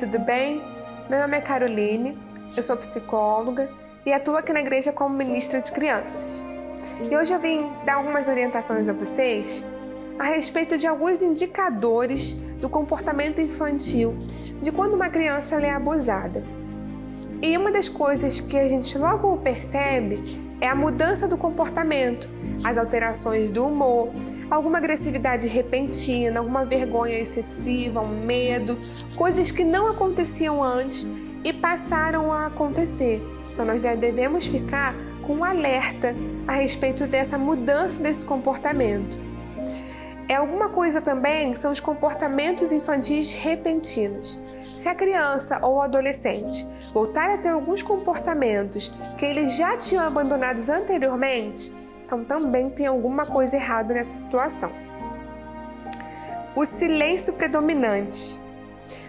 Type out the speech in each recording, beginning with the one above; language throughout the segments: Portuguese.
tudo bem? Meu nome é Caroline, eu sou psicóloga e atuo aqui na igreja como ministra de crianças. E hoje eu vim dar algumas orientações a vocês a respeito de alguns indicadores do comportamento infantil de quando uma criança é abusada. E uma das coisas que a gente logo percebe é a mudança do comportamento, as alterações do humor, alguma agressividade repentina, alguma vergonha excessiva, um medo, coisas que não aconteciam antes e passaram a acontecer. Então nós já devemos ficar com um alerta a respeito dessa mudança desse comportamento. Alguma coisa também são os comportamentos infantis repentinos. Se a criança ou o adolescente voltar a ter alguns comportamentos que eles já tinham abandonados anteriormente, então também tem alguma coisa errada nessa situação. O silêncio predominante.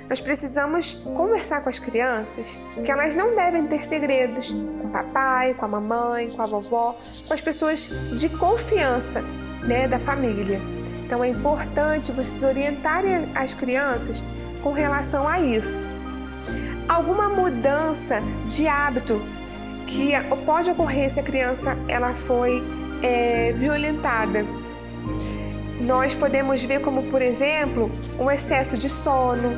Nós precisamos conversar com as crianças que elas não devem ter segredos com o papai, com a mamãe, com a vovó, com as pessoas de confiança, da família. Então é importante vocês orientarem as crianças com relação a isso. Alguma mudança de hábito que pode ocorrer se a criança foi violentada. Nós podemos ver como, por exemplo, um excesso de sono,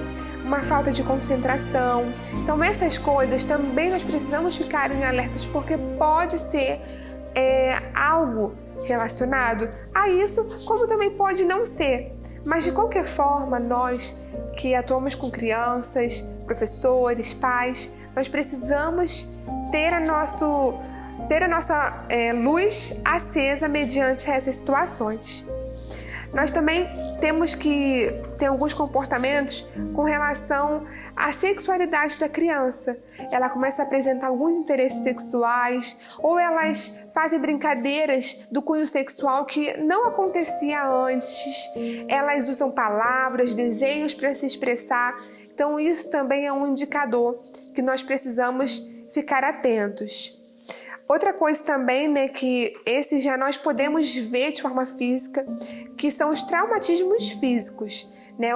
uma falta de concentração. Então essas coisas também nós precisamos ficar em alertas porque pode ser algo relacionado a isso, como também pode não ser. Mas de qualquer forma, nós que atuamos com crianças, professores, pais, nós precisamos ter a nossa luz acesa mediante essas situações. Nós também temos que ter alguns comportamentos com relação à sexualidade da criança. Ela começa a apresentar alguns interesses sexuais ou elas fazem brincadeiras do cunho sexual que não acontecia antes. Elas usam palavras, desenhos para se expressar. Então isso também é um indicador que nós precisamos ficar atentos. Outra coisa também, que esses já nós podemos ver de forma física, que são os traumatismos físicos,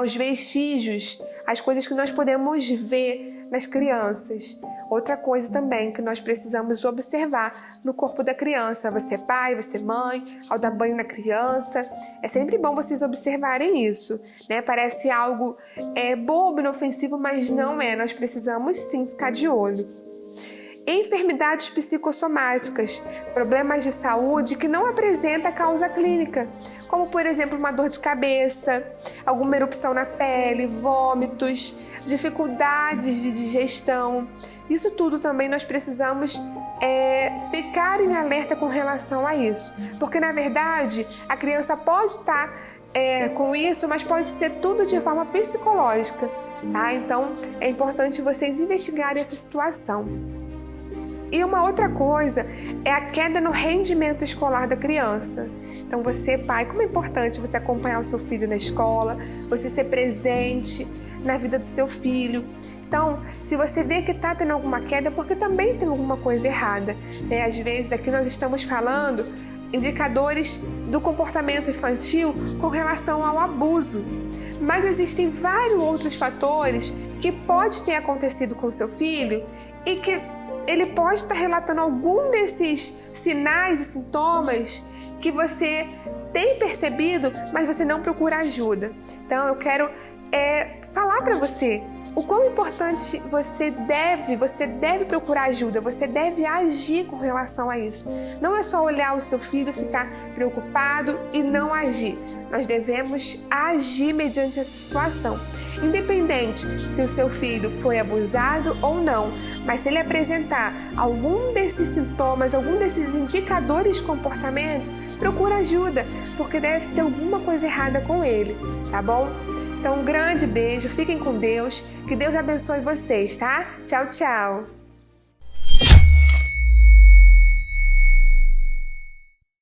os vestígios, as coisas que nós podemos ver nas crianças. Outra coisa também que nós precisamos observar no corpo da criança, você pai, você mãe, ao dar banho na criança, é sempre bom vocês observarem isso, Parece algo bobo, inofensivo, mas não é, nós precisamos sim ficar de olho. Enfermidades psicossomáticas, problemas de saúde que não apresentam causa clínica, como por exemplo uma dor de cabeça, alguma erupção na pele, vômitos, dificuldades de digestão. Isso tudo também nós precisamos ficar em alerta com relação a isso, porque na verdade a criança pode estar com isso, mas pode ser tudo de forma psicológica, tá? Então é importante vocês investigarem essa situação. E uma outra coisa é a queda no rendimento escolar da criança. Então você, pai, como é importante você acompanhar o seu filho na escola, você ser presente na vida do seu filho. Então, se você vê que está tendo alguma queda, é porque também tem alguma coisa errada. Às vezes aqui nós estamos falando indicadores do comportamento infantil com relação ao abuso. Mas existem vários outros fatores que pode ter acontecido com o seu filho e que ele pode estar relatando algum desses sinais e sintomas que você tem percebido, mas você não procura ajuda. Então eu quero falar para você o quão importante você deve procurar ajuda, você deve agir com relação a isso. Não é só olhar o seu filho, ficar preocupado e não agir. Nós devemos agir mediante essa situação. Independente se o seu filho foi abusado ou não, mas se ele apresentar algum desses sintomas, algum desses indicadores de comportamento, procura ajuda, porque deve ter alguma coisa errada com ele, tá bom? Então um grande beijo, fiquem com Deus, que Deus abençoe vocês, tá? Tchau, tchau!